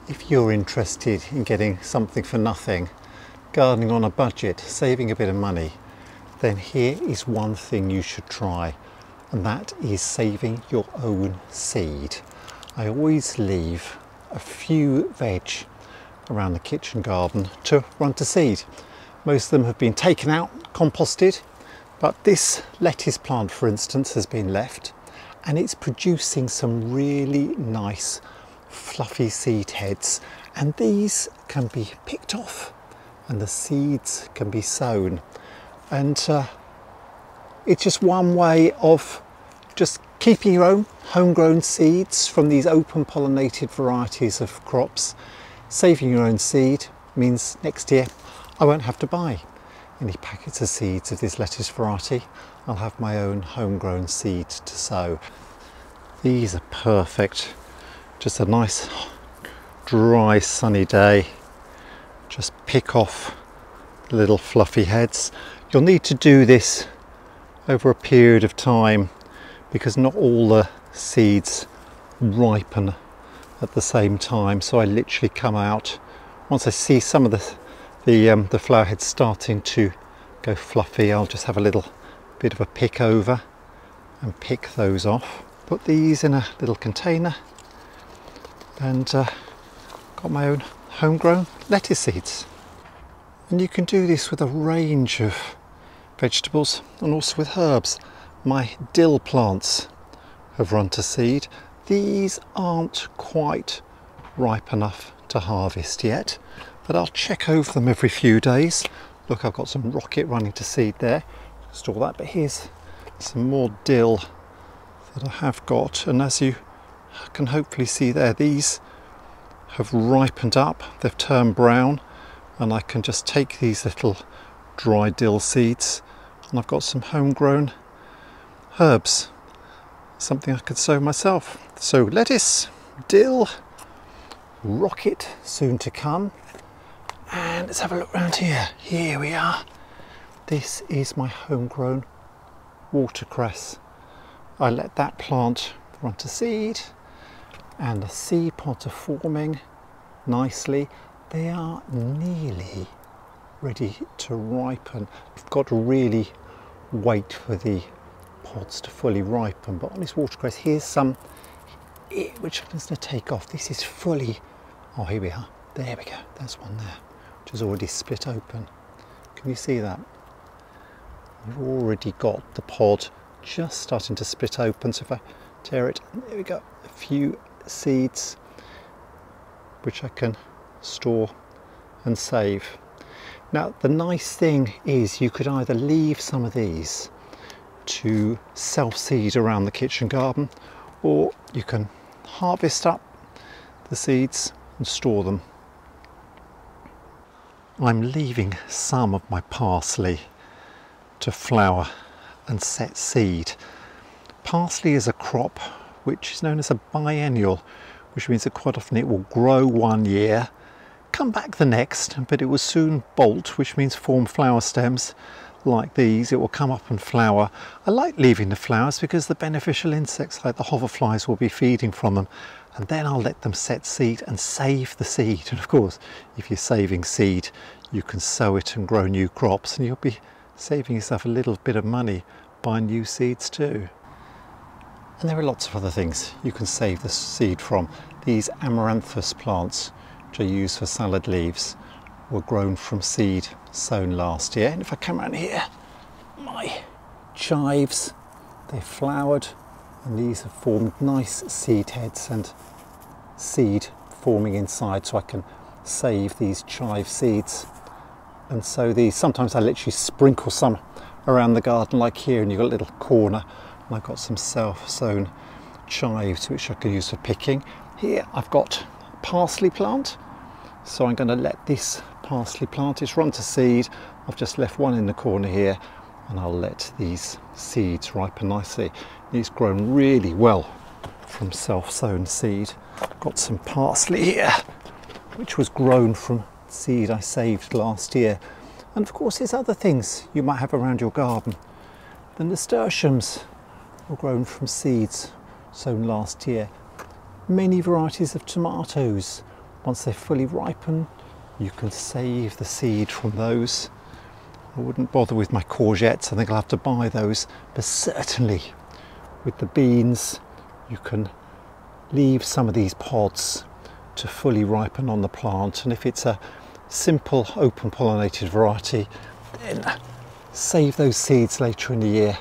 If you're interested in getting something for nothing, gardening on a budget, saving a bit of money, then here is one thing you should try, and that is saving your own seed. I always leave a few veg around the kitchen garden to run to seed. Most of them have been taken out, composted, but this lettuce plant, for instance, has been left, and it's producing some really nice fluffy seed heads, and these can be picked off and the seeds can be sown. And it's just one way of just keeping your own homegrown seeds from these open pollinated varieties of crops. Saving your own seed means next year I won't have to buy any packets of seeds of this lettuce variety. I'll have my own homegrown seed to sow. These are perfect. Just a nice dry sunny day. Just pick off the little fluffy heads. You'll need to do this over a period of time because not all the seeds ripen at the same time. So I literally come out once I see some of the flower heads starting to go fluffy. I'll just have a little bit of a pick over and pick those off. Put these in a little container and got my own homegrown lettuce seeds. And you can do this with a range of vegetables and also with herbs. My dill plants have run to seed. These aren't quite ripe enough to harvest yet, but I'll check over them every few days. Look, I've got some rocket running to seed there. Store that, but here's some more dill that I have got, and as you can hopefully see there, these have ripened up, they've turned brown, and I can just take these little dry dill seeds, and I've got some homegrown herbs, something I could sow myself. So lettuce, dill, rocket soon to come, and let's have a look around here. Here we are. This is my homegrown watercress. I let that plant run to seed, and the seed pods are forming nicely. They are nearly ready to ripen. You've got to really wait for the pods to fully ripen, but on this watercress, here's some which I'm just going to take off. This is fully, oh, here we are, there we go, there's one there which is already split open. Can you see that? You've already got the pod just starting to split open. So if I tear it, there we go, a few seeds which I can store and save. Now the nice thing is you could either leave some of these to self-seed around the kitchen garden, or you can harvest up the seeds and store them. I'm leaving some of my parsley to flower and set seed. Parsley is a crop which is known as a biennial, which means that quite often it will grow one year, come back the next, but it will soon bolt, which means form flower stems like these. It will come up and flower. I like leaving the flowers because the beneficial insects like the hoverflies will be feeding from them, and then I'll let them set seed and save the seed. And of course, if you're saving seed, you can sow it and grow new crops, and you'll be saving yourself a little bit of money buying new seeds too. And there are lots of other things you can save the seed from. These amaranthus plants, which are used for salad leaves, were grown from seed sown last year. And if I come around here, my chives, they flowered, and these have formed nice seed heads and seed forming inside, so I can save these chive seeds and sow these. Sometimes I literally sprinkle some around the garden like here, and you've got a little corner, and I've got some self-sown chives which I can use for picking. Here I've got a parsley plant, so I'm going to let this parsley plant, it's run to seed. I've just left one in the corner here, and I'll let these seeds ripen nicely. It's grown really well from self-sown seed. Got some parsley here which was grown from seed I saved last year. And of course there's other things you might have around your garden. The nasturtiums were grown from seeds sown last year. Many varieties of tomatoes Once they fully ripen, you can save the seed from those. I wouldn't bother with my courgettes, I think I'll have to buy those, but certainly with the beans you can leave some of these pods to fully ripen on the plant, and if it's a simple open pollinated variety, then save those seeds later in the year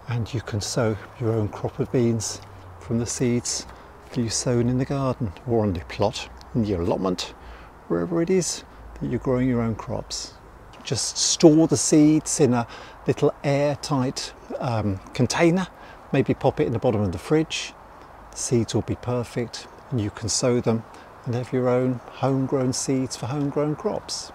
and you can sow your own crop of beans from the seeds that you've sown in the garden or on the plot, in your allotment, wherever it is that you're growing your own crops. Just store the seeds in a little airtight container, maybe pop it in the bottom of the fridge. The seeds will be perfect and you can sow them and have your own homegrown seeds for homegrown crops.